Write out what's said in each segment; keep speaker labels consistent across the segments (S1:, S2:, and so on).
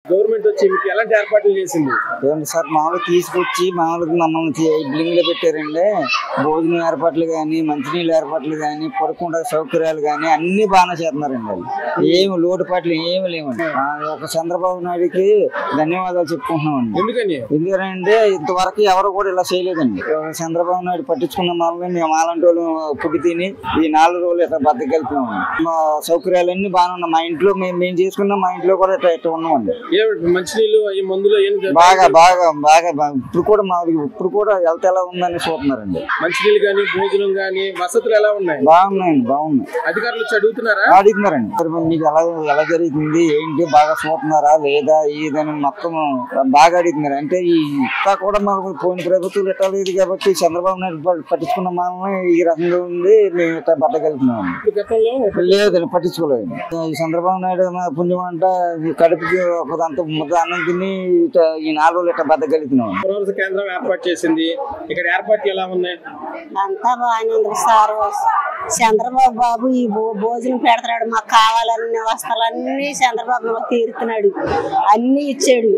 S1: Government వచ్చి మీకు ఎలాంటి ఏర్పాట్లు చేసింది?
S2: సార్ మామూలుగా తీసుకొచ్చి మామూలుగా మమ్మల్ని బిల్డింగ్ లో పెట్టారండి. భోజనం ఏర్పాట్లు కానీ, మంచినీళ్ళ ఏర్పాట్లు కానీ, పడుకుంటే సౌకర్యాలు కానీ అన్ని బాగానే చేస్తున్నారండి. వాళ్ళు ఏమి లోటుపాట్లు ఏమి లేవండి. ఒక చంద్రబాబు నాయుడుకి ధన్యవాదాలు చెప్పుకుంటున్నామండి. ఎందుకంటే ఇంతవరకు ఎవరు కూడా ఇలా చేయలేదండి. చంద్రబాబు నాయుడు పట్టించుకున్న మామూలుగా మేము అలాంటి వాళ్ళు పుట్టి తిని ఈ 4 రోజులు ఇట్లా బతకెళ్తున్నామండి. మా సౌకర్యాలన్నీ బాగానే ఉన్నాయి. మా ఇంట్లో మేము చేసుకున్నాం, మా ఇంట్లో కూడా ఇట్లా ఉన్నామండి.
S1: మంచినీళ్ళు మందులు
S2: బాగా బాగా బాగా ఇప్పుడు కూడా హెల్త్ ఎలా ఉందని చూస్తున్నారండి.
S1: మంచినీళ్ళు కానీ, భోజనం కానీ, వసతులు ఎలా ఉన్నాయి?
S2: బాగున్నాయండి, బాగున్నాయి.
S1: అధికారులు అడుగుతున్నారండి.
S2: మీకు ఎలా జరుగుతుంది ఏంటి బాగా చూస్తున్నారా లేదా ఏదని మొత్తం బాగా అడుగుతున్నారు. అంటే ఈ ఇంకా కూడా మనకు పోయిన ప్రభుత్వాలు ఎట్లా లేదు కాబట్టి చంద్రబాబు నాయుడు పట్టించుకున్న మనల్ని ఈ రకంగా ఉంది. మేము ఇట్లా బతకెళ్తున్నాం. లేదండి, పట్టించుకోలేదు. ఈ చంద్రబాబు నాయుడు పుణ్యం అంట కడుపుకి ఒకదంత ముద్ద అన్నం తిని ఈ 4 రోజులు ఇట్లా బతకెళ్తున్నాం.
S1: కేంద్రం ఏర్పాటు చేసింది. ఇక్కడ ఏర్పాట్లు ఎలా ఉన్నాయి?
S3: అంతా బాగానే ఉంది సార్. చంద్రబాబు ఈ భోజనం పెడతాడు, మాకు కావాలన్న వస్తువులన్నీ చంద్రబాబు మాకు తీరుతున్నాడు, అన్ని ఇచ్చాడు,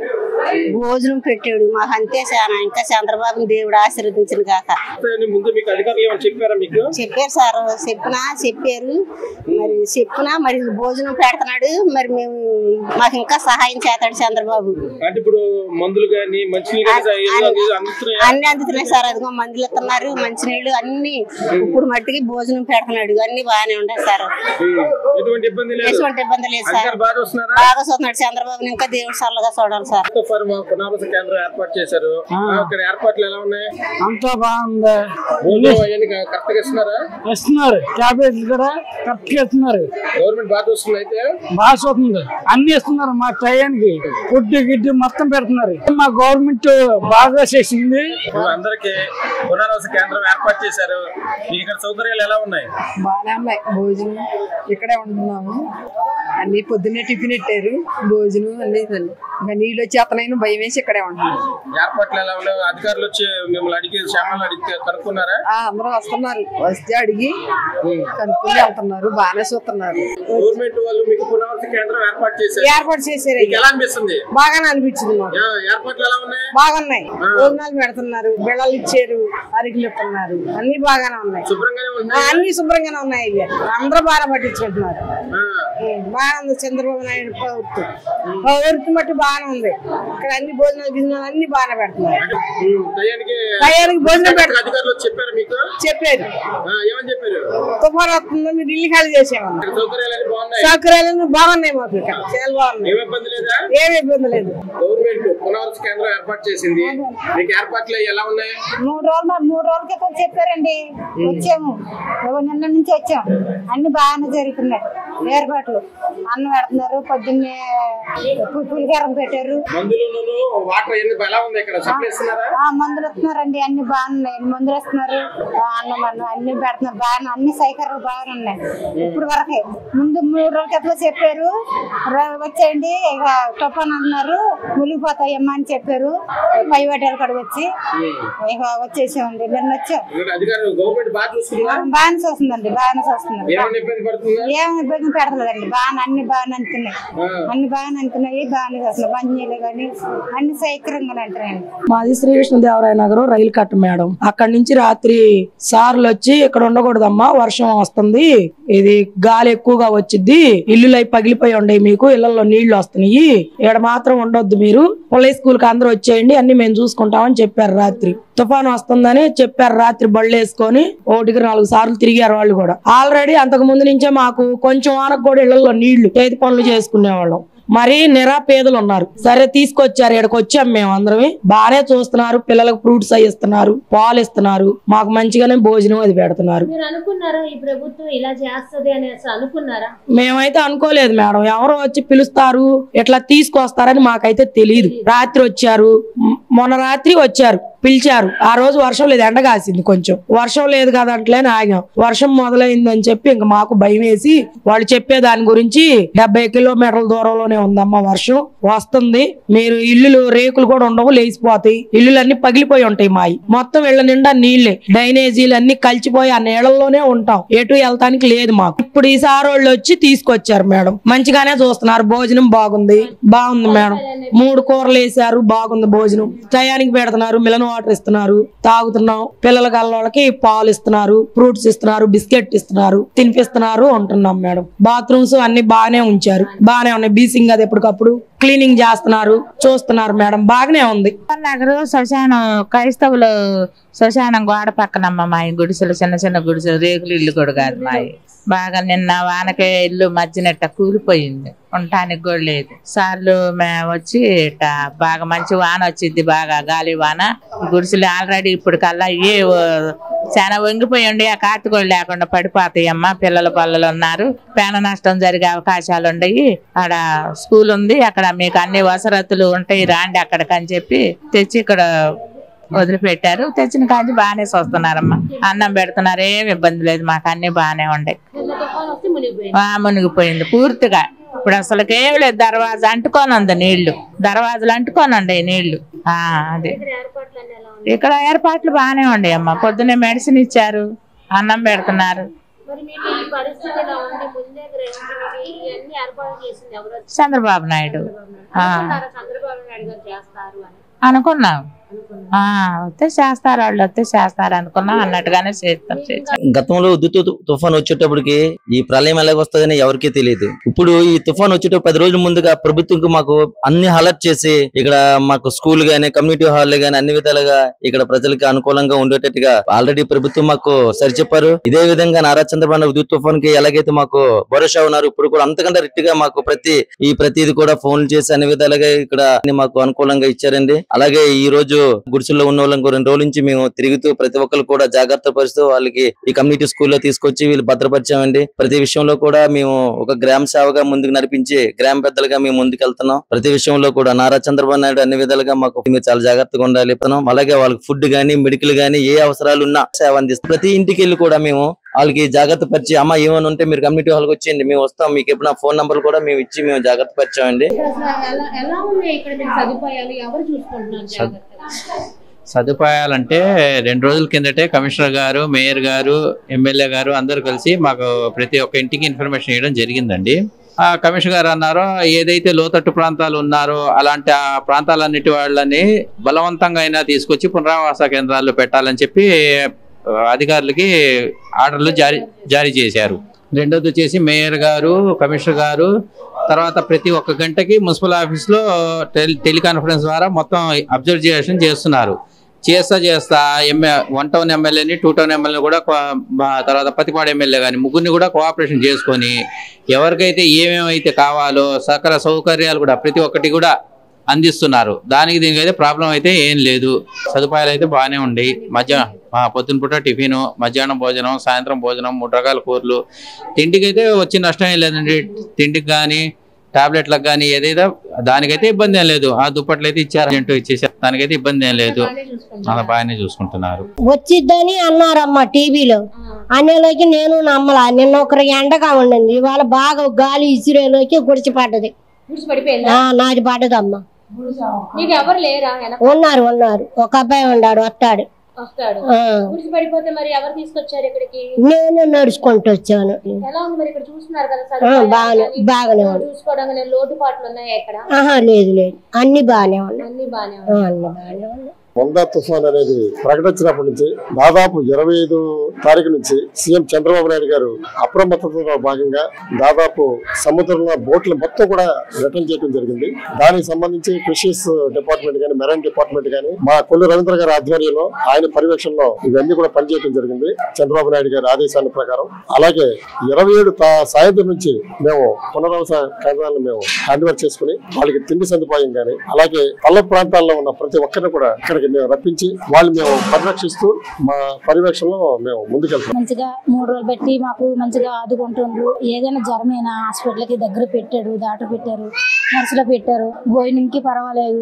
S3: భోజనం పెట్టాడు మాకు. అంతే చాలా. ఇంకా చంద్రబాబుని దేవుడు ఆశీర్వదించిన కాక. చెప్పారు సార్, మరి భోజనం పెడుతున్నాడు. మరి మేము మాకు ఇంకా సహాయం చేస్తాడు చంద్రబాబు. అన్ని అందుతున్నాయి సార్. అదిగో మందులు ఇస్తున్నారు, మంచినీళ్ళు అన్ని. ఇప్పుడు మట్టికి భోజనం పెడుతున్నాడు, అన్ని బాగానే ఉన్నాయి సార్. ఎటువంటి ఇబ్బంది లేదు సార్. బాగా చూస్తున్నాడు చంద్రబాబుని. ఇంకా దేవుడు చల్లగా చూడాలి సార్.
S1: కేంద్రం ఏర్పాటు చేశారు. ఇక్కడ ఏర్పాట్లు ఎలా ఉన్నాయి?
S4: అంతా బాగుంది. ఇస్తున్నారు, ట్యాబ్లెట్లు కూడా కరెక్ట్ గా ఇస్తున్నారు.
S1: గవర్నమెంట్ బాగా చూస్తుంది. అయితే
S4: బాగా చూస్తుంది, అన్ని ఇస్తున్నారు. మా టయానికి ఫుడ్ గిడ్డు మొత్తం పెడుతున్నారు. మా గవర్నమెంట్ బాగా చేసింది.
S1: అందరికి పునరావాస కేంద్రం ఏర్పాటు చేశారు. ఇక్కడ సౌకర్యాలు ఎలా ఉన్నాయి?
S5: బాగానే ఉన్నాయి. భోజనం ఇక్కడే ఉంటున్నాము. అన్ని పొద్దున్నే టిఫిన్ పెట్టారు, భోజనం అన్ని. ఇంకా నీళ్ళు వచ్చి అతనైనా భయం వేసి ఇక్కడే ఉంటున్నాం.
S1: ఏర్పాట్లు ఎలా ఉన్నాయి? అధికారులు వచ్చి మిమ్మల్ని అడిగి క్షేమాలు అడిగి కనుక్కున్నారా?
S5: అందరూ వస్తున్నారు, వస్తే అడిగి కనుక్కుని వెళ్తున్నారు. బాగానే చూస్తున్నారు.
S1: గవర్నమెంట్ వాళ్ళు మీకు పునరావాస కేంద్రం ఏర్పాటు చేశారు. ఎలా అనిపిస్తుంది?
S5: బాగానే అనిపించింది మాకు.
S1: ఏర్పాట్లు ఎలా ఉన్నాయి?
S5: బాగున్నాయి. భోజనాలు పెడుతున్నారు, బిళ్ళలు ఇచ్చారు, అరికలు ఇస్తున్నారు, అన్ని బాగానే ఉన్నాయి. అన్ని శుభ్రంగానే ఉన్నాయి. అందరూ బాగా పట్టించుకుంటున్నారు. బాగా ఉంది చంద్రబాబు నాయుడు ప్రభుత్వం బట్టి బాగానే ఉంది. ఇక్కడ అన్ని భోజనాలు గిజనాలు అన్ని బాగానే పెడుతున్నారు. భోజనం చెప్పారు. తుఫాను వస్తుందో మీరు ఇల్లు ఖాళీ చేసేమన్నా. సౌకర్యాలు బాగున్నాయి మాకు. ఇక్కడ చాలా బాగున్నాయి, ఏమి ఇబ్బంది లేదు.
S1: గవర్నమెంట్ పునరావాస కేంద్రం ఏర్పాటు చేసింది. మీకు ఏర్పాట్లు ఎలా ఉన్నాయి?
S3: 3 రోజుల క్రితం చెప్పారండి, వచ్చాము. నిన్న నుంచి వచ్చాము. అన్ని బాగానే జరుగుతున్నాయి ఏర్పాట్లు. అన్నం పెడుతున్నారు, పొద్దున్నే పులికారం పెట్టారు. మందులు ఇస్తున్నారండి, అన్ని బాగున్నాయి. మందులు ఇస్తున్నారు, అన్నం అన్ని పెడుతున్నారు. బాగా అన్ని సౌకర్యాలు బాగానే ఉన్నాయి. ఇప్పుడు వరకే. ముందు 3 రోజుల క్రితం చెప్పారు, వచ్చేయండి ఇక తుఫాన్ అంటున్నారు, మునిగిపోతాయమ్మా అని చెప్పారు. పై వాటాలు కూడా వచ్చి ఇక వచ్చేసామండి. నిన్న వచ్చాం. బాగానే చూస్తుందండి, బాగానే చూస్తున్నారు. ఏమి ఇబ్బంది పెడతలేదండి. అన్ని బాగానే అనుకున్నాయి, బాగానే చూస్తున్నాయి. మంచినీళ్ళు కానీ అన్ని సౌకర్యంగా అంటున్నాయండి.
S6: మాది శ్రీకృష్ణదేవరాయ నగరం రైలు కట్ట మేడం. అక్కడి నుంచి రాత్రి సార్లు వచ్చి ఇక్కడ ఉండకూడదమ్మా, వర్షం వస్తుంది, ఇది గాలి ఎక్కువగా వచ్చింది, ఇల్లులు అయి పగిలిపోయి ఉండే, మీకు ఇళ్లలో నీళ్లు వస్తున్నాయి, ఇక్కడ మాత్రం ఉండొద్దు, మీరు పొలై స్కూల్ కి అందరూ వచ్చేయండి, అన్ని మేము చూసుకుంటామని చెప్పారు. రాత్రి తుఫాను వస్తుందని చెప్పారు. రాత్రి బళ్ళు వేసుకొని 1-4 సార్లు తిరిగారు వాళ్ళు కూడా. ఆల్రెడీ అంతకు ముందు నుంచే మాకు కొంచెం వానకు కూడా ఇళ్లలో నీళ్లు, చేతి పనులు చేసుకునేవాళ్ళం. మరి నిరాపేదలు ఉన్నారు. సరే తీసుకొచ్చారు, ఇక్కడికి వచ్చాం మేము అందరమే. బాగానే చూస్తున్నారు, పిల్లలకు ఫ్రూట్స్ అవి ఇస్తున్నారు, పాలు ఇస్తున్నారు, మాకు మంచిగానే భోజనం అది పెడుతున్నారు. మేమైతే అనుకోలేదు మేడం. ఎవరో వచ్చి పిలుస్తారు, ఇట్లా తీసుకొస్తారని మాకైతే తెలియదు. రాత్రి వచ్చారు, మొన్న రాత్రి వచ్చారు. పిలిచారు. ఆ రోజు వర్షం లేదు, ఎండ కాసింది, కొంచెం వర్షం లేదు కదా అట్లేని ఆగాం. వర్షం మొదలైందని చెప్పి ఇంక మాకు భయం వేసి వాళ్ళు చెప్పే దాని గురించి 70 కిలోమీటర్ల దూరంలోనే ఉందమ్మా వర్షం వస్తుంది, మీరు ఇల్లులు రేకులు కూడా ఉండవు, లేచిపోతాయి, ఇల్లులన్నీ పగిలిపోయి ఉంటాయి, మాయి మొత్తం ఇళ్ల నిండా నీళ్లే, డ్రైనేజీలు అన్ని కలిసిపోయి ఆ నీళ్లలోనే ఉంటాం, ఎటు వెళ్తానికి లేదు మాకు. ఇప్పుడు ఈ సారోళ్ళు వచ్చి తీసుకొచ్చారు మేడం, మంచిగానే చూస్తున్నారు, భోజనం బాగుంది మేడం, 3 కూరలు వేసారు, బాగుంది భోజనం, టయానికి పెడుతున్నారు, మిలన్ వాటర్ ఇస్తున్నారు, తాగుతున్నాం, పిల్లల గల్లవాళ్ళకి పాలు ఇస్తున్నారు, ఫ్రూట్స్ ఇస్తున్నారు, బిస్కెట్ ఇస్తున్నారు, తినిపిస్తున్నారు ఉంటున్నాం మేడం. బాత్రూమ్స్ అన్ని బాగానే ఉంచారు, బాగానే ఉన్నాయి, బీసింగ్ అది ఎప్పటికప్పుడు క్లీనింగ్ చేస్తున్నారు, చూస్తున్నారు మేడం, బాగానే ఉంది.
S7: నగరు శ్మశానం క్రైస్తవులు శ్మశానం గోడ పక్కనమ్మ మాయి గుడిసెలు, చిన్న చిన్న గుడిసెలు, రేకులు ఇల్లు కూడా కాదు మాయి. బాగా నిన్న వానకే ఇల్లు మధ్యనట్ట కూలిపోయింది, ఉండటానికి కూడా లేదు. సార్లు మేము వచ్చి బాగా మంచి వాన వచ్చింది, బాగా గాలి వాన. గుడిసెలు ఆల్రెడీ ఇప్పుడు కల్లా చాలా వంగిపోయిండి, ఆ కాటుకోళ్ళు లేకుండా పడిపోతాయి అమ్మ. పిల్లల పల్లలు ఉన్నారు, ప్రాణ నష్టం జరిగే అవకాశాలు ఉన్నాయి. ఆడ స్కూల్ ఉంది, అక్కడ మీకు అన్ని వసరతులు ఉంటాయి, రాండి అక్కడికి అని చెప్పి తెచ్చి ఇక్కడ వదిలిపెట్టారు. తెచ్చిన కాంచి బాగానే చూస్తున్నారమ్మా, అన్నం పెడుతున్నారు, ఏమి ఇబ్బంది లేదు మాకు, అన్ని బాగానే ఉండే. మునిగిపోయింది పూర్తిగా, ఇప్పుడు అసలుకి ఏమి లేదు, దర్వాజా అంటుకొని ఉంది నీళ్లు, దర్వాజలు అంటుకొని ఉండే నీళ్లు. అదే ఇక్కడ ఏర్పాట్లు బాగానే ఉండే అమ్మా, పొద్దున్నే మెడిసిన్ ఇచ్చారు, అన్నం పెడుతున్నారు. చంద్రబాబు నాయుడు అనుకున్నాం, వస్తే చేస్తారు, వాళ్ళు వస్తే చేస్తారు అనుకున్నాం, అన్నట్టుగానే చేస్తారు.
S8: గతంలో తుఫాన్ వచ్చేటప్పటికి ఈ ప్రళయం ఎలాగొస్తుందని ఎవరికీ తెలియదు. ఇప్పుడు ఈ తుఫాన్ వచ్చేటప్పుడు 10 రోజుల ముందుగా ప్రభుత్వం మాకు అన్ని అలర్ట్ చేసి ఇక్కడ మాకు స్కూల్ గానీ, కమ్యూనిటీ హాల్ గానీ అన్ని విధాలుగా ఇక్కడ ప్రజలకు అనుకూలంగా ఉండేటట్టుగా ఆల్రెడీ ప్రభుత్వం మాకు సరి చెప్పారు. ఇదే విధంగా నారా చంద్రబాబు ఉదూత్ తుఫాన్ కి ఎలాగైతే మాకు భరోసా ఉన్నారు, ఇప్పుడు కూడా అంతకంటే రిట్టిగా మాకు ప్రతిది కూడా ఫోన్ చేసి అన్ని విధాలుగా ఇక్కడ మాకు అనుకూలంగా ఇచ్చారండి. అలాగే ఈ రోజు గుడిసెల్లో ఉన్న వాళ్ళకి 2 రోజుల నుంచి మేము తిరుగుతూ ప్రతి ఒక్కరు కూడా జాగ్రత్త పరుస్తూ వాళ్ళకి ఈ కమ్యూనిటీ స్కూల్లో తీసుకొచ్చి వీళ్ళు భద్రపరిచామండి. ప్రతి విషయంలో కూడా మేము ఒక గ్రామ సేవగా ముందుకు నడిపించి గ్రామ పెద్దలుగా మేము ముందుకెళ్తున్నాం. ప్రతి విషయంలో కూడా నారా చంద్రబాబు నాయుడు అన్ని విధాలుగా మాకు మీరు చాలా జాగ్రత్తగా ఉండాలి. అలాగే వాళ్ళకి ఫుడ్ గానీ, మెడికల్ గానీ ఏ అవసరాలు ఉన్నా సేవ అందిస్తాం. ప్రతి ఇంటికి వెళ్ళి కూడా మేము వాళ్ళకి జాగ్రత్త పరిచి, అమ్మ ఏమైనా ఉంటే మీరు కమ్యూనిటీ హాల్కి వచ్చేయండి, మేము వస్తాం, మీకు ఎప్పుడైనా ఫోన్ నంబర్ కూడా మేము ఇచ్చి మేము జాగ్రత్త పరిచామండి.
S9: సదుపాయాలంటే 2 రోజుల కిందటే కమిషనర్ గారు, మేయర్ గారు, ఎమ్మెల్యే గారు అందరూ కలిసి మాకు ప్రతి ఒక్క ఇంటికి ఇన్ఫర్మేషన్ ఇవ్వడం జరిగిందండి. ఆ కమిషనర్ గారు అన్నారు, ఏదైతే లోతట్టు ప్రాంతాలు ఉన్నారో అలాంటి ఆ ప్రాంతాలన్నిటి వాళ్ళని బలవంతంగా అయినా తీసుకొచ్చి పునరావాస కేంద్రాల్లో పెట్టాలని చెప్పి అధికారులకి ఆర్డర్లు జారీ చేశారు. రెండోది వచ్చేసి మేయర్ గారు, కమిషనర్ గారు తర్వాత ప్రతి ఒక్క గంటకి మున్సిపల్ ఆఫీస్లో టెలికాన్ఫరెన్స్ ద్వారా మొత్తం అబ్జర్వేషన్ చేస్తున్నారు. చేస్తా 1 టౌన్ ఎమ్మెల్యేని, 2 టౌన్ ఎమ్మెల్యేని కూడా, తర్వాత పతిపాడు ఎమ్మెల్యే కానీ ముగ్గురిని కూడా కోఆపరేషన్ చేసుకొని ఎవరికైతే ఏమేమైతే కావాలో సకల సౌకర్యాలు కూడా ప్రతి ఒక్కటి కూడా అందిస్తున్నారు. దీనికైతే ప్రాబ్లం అయితే ఏం లేదు. సదుపాయాలు అయితే బాగానే ఉండేవి. పొద్దున పూట టిఫిన్, మధ్యాహ్నం భోజనం, సాయంత్రం భోజనం, 3 రకాల కూరలు. తిండికి అయితే వచ్చి నష్టం ఏం లేదండి. తిండికి కానీ, టాబ్లెట్లకు కానీ ఏదైతే దానికైతే ఇబ్బంది ఏం లేదు. ఆ దుప్పట్లు అయితే ఇచ్చేసారు, దానికైతే ఇబ్బంది ఏం లేదు, అలా బాగానే చూసుకుంటున్నారు.
S10: వచ్చిద్దని అన్నారమ్మా టీవీలో, అనేలోకి నేను నమ్మలా. నిన్న ఒకరు ఎండగా ఉండింది, ఇవాళ బాగా గాలి ఇసిరేలోకి గుడిచి పడ్డది. నాది పడ్డదమ్మా. ఉన్నారు, ఒక అబ్బాయి ఉన్నాడు, వస్తాడు. నేను నడుచుకుంటూ వచ్చాను. బాగానే లేదు, అన్ని బాగానే ఉన్నాయి.
S11: వందా తుఫాన్ అనేది ప్రకటించినప్పటి నుంచి దాదాపు 25 తారీఖు నుంచి సీఎం చంద్రబాబు నాయుడు గారు అప్రమత్తతలో భాగంగా దాదాపు సముద్రంలో బోట్లు మొత్తం కూడా రిటర్న్ చేయడం జరిగింది. దానికి సంబంధించి ఫిషరీస్ డిపార్ట్మెంట్ కానీ, మెరైన్ డిపార్ట్మెంట్ కానీ మా కొల్లు రవీంద్ర గారి ఆధ్వర్యంలో, ఆయన పర్యవేక్షణలో ఇవన్నీ కూడా పనిచేయడం జరిగింది చంద్రబాబు నాయుడు గారి ఆదేశాల ప్రకారం. అలాగే 27 సాయంత్రం నుంచి మేము పునరావాస కేంద్రాలను మేము హ్యాండ్ ఓవర్ చేసుకుని వాళ్ళకి తిండి సదుపాయం కానీ, అలాగే పల్ల ప్రాంతాల్లో ఉన్న ప్రతి ఒక్కరిని కూడా ఇక్కడ ఇక్కడికి మేము రప్పించి వాళ్ళు మేము పరిరక్షిస్తూ మా పర్యవేక్షణలో మేము ముందుకెళ్తాం.
S12: మంచిగా 3 రోజులు పెట్టి మాకు మంచిగా ఆదుకుంటుండ్రు. ఏదైనా జ్వరమైనా హాస్పిటల్కి దగ్గర పెట్టాడు, డాక్టర్ పెట్టారు, నర్సులో పెట్టారు. భోజనంకి పర్వాలేదు,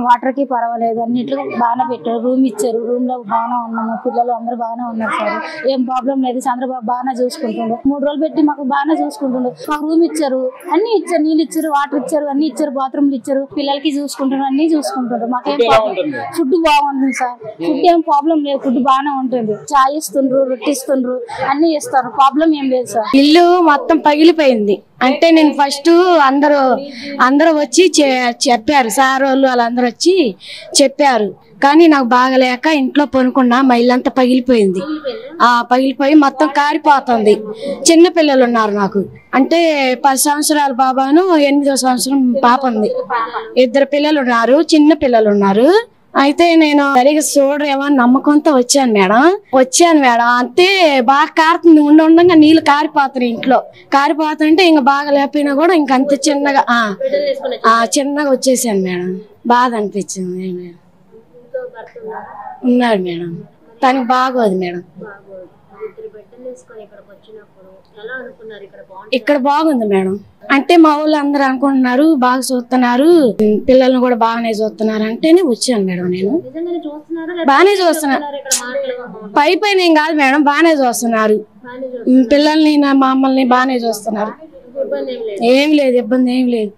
S12: వాటర్కి పర్వాలేదు, అన్నిట్లు బాగానే పెట్టారు. రూమ్ ఇచ్చారు, రూమ్ లో బాగానే ఉన్నాము. పిల్లలు అందరూ బాగానే ఉన్నారు సార్, ఏం ప్రాబ్లం లేదు. చంద్రబాబు బాగానే చూసుకుంటుండ్రు. 3 రోజులు పెట్టి మాకు బాగానే చూసుకుంటుండ్రు. మాకు రూమ్ ఇచ్చారు, అన్ని ఇచ్చారు, నీళ్ళు ఇచ్చారు, వాటర్ ఇచ్చారు, అన్ని ఇచ్చారు, బాత్రూమ్లు ఇచ్చారు, పిల్లలకి చూసుకుంటున్నారు, అన్ని చూసుకుంటుండ్రు. మాకేం ఫుడ్ బాగుంటుంది సార్, ఫుడ్ ఏం ప్రాబ్లం లేదు, ఫుడ్ బాగానే ఉంటుంది. చాయ్ ఇస్తుండ్రు, రొట్టి ఇస్తుండ్రు, అన్ని ఇస్తారు, ప్రాబ్లం ఏం లేదు సార్.
S10: ఇల్లు మొత్తం పగిలిపోయింది. అంటే నేను ఫస్ట్ అందరూ వచ్చి చెప్పారు, సార్ వాళ్ళు వాళ్ళందరూ వచ్చి చెప్పారు. కానీ నాకు బాగలేక ఇంట్లో పనుకున్నా, మా ఇల్లంతా పగిలిపోయింది. పగిలిపోయి మొత్తం కారిపోతుంది. చిన్న పిల్లలు ఉన్నారు నాకు, అంటే 10 సంవత్సరాల బాబాను 8వ సంవత్సరం పాప ఉంది. 2 పిల్లలు ఉన్నారు, చిన్న పిల్లలు ఉన్నారు. అయితే నేను సరిగా చూడరేమో నమ్మకంతో వచ్చాను మేడం. అంతే బాగా కారుతుంది, ఉండగా నీళ్ళు కారిపోతున్నాయి. ఇంట్లో కారిపోతుంటే ఇంకా బాగా లేకపోయినా కూడా ఇంకంత చిన్నగా వచ్చేసాను మేడం. బాధ అనిపించింది. ఉన్నాడు మేడం, తనకి బాగోదు మేడం. ఇక్కడ బాగుంది మేడం. అంటే మా వాళ్ళు అందరూ అనుకుంటున్నారు బాగా చూస్తున్నారు, పిల్లల్ని కూడా బాగానే చూస్తున్నారు అంటేనే వచ్చాను మేడం. నేను బాగానే చూస్తున్నారు, పైన ఏం కాదు మేడం, బాగానే చూస్తున్నారు. పిల్లల్ని మమ్మల్ని బాగానే చూస్తున్నారు. ఏం లేదు, ఇబ్బంది ఏం లేదు.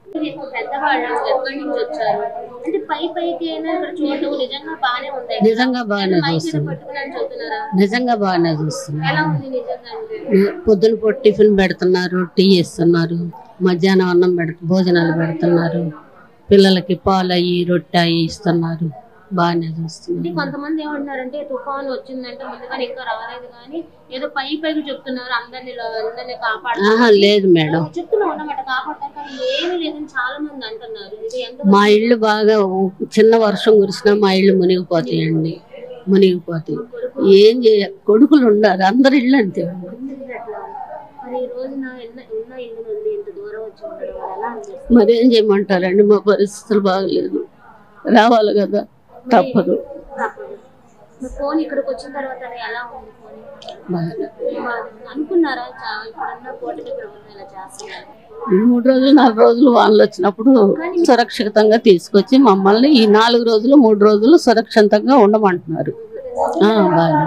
S13: నిజంగా బాగానే చూస్తున్నారు. పొద్దున పూట టిఫిన్ పెడుతున్నారు, టీ ఇస్తున్నారు, మధ్యాహ్నం అన్నం భోజనాలు పెడుతున్నారు, పిల్లలకి పాలు అయ్యి రొట్టె అయ్యి ఇస్తున్నారు. బాగానే చూస్తుంది.
S14: కొంతమంది ఏమంటున్నారంటే తుఫాను వచ్చిందంటే ముందుగానే ఇంకా రాలేదు కానీ ఏదో పైకి చెప్తున్నారు, అందరినీ కాపాడు.
S13: లేదు మేడం,
S14: చెప్తున్నా కాపాడతారు కానీ ఏమీ లేదని చాలా మంది అంటున్నారు.
S13: మా ఇల్లు బాగా చిన్న వర్షం కురిసినా మా ఇల్లు మునిగిపోతాయండి, మునిగిపోతాయి. ఏం చేయ కొడుకులు ఉండాలి, అందరి ఇల్లు అంతే. మరి ఏం చేయమంటారండి, మా పరిస్థితులు బాగలేదు, రావాలి కదా, తప్పదు.
S14: ఫోన్ ఇక్కడికి వచ్చిన తర్వాత ఎలా ఉంది? అనుకున్నారా ఇప్పుడున్న కూటమి ప్రభుత్వం ఇలా చేస్తున్నారు?
S13: 3 రోజులు 4 రోజులు వానలు వచ్చినప్పుడు సురక్షితంగా తీసుకొచ్చి మమ్మల్ని ఈ 4 రోజులు 3 రోజులు సురక్షితంగా ఉండమంటున్నారు. బాగా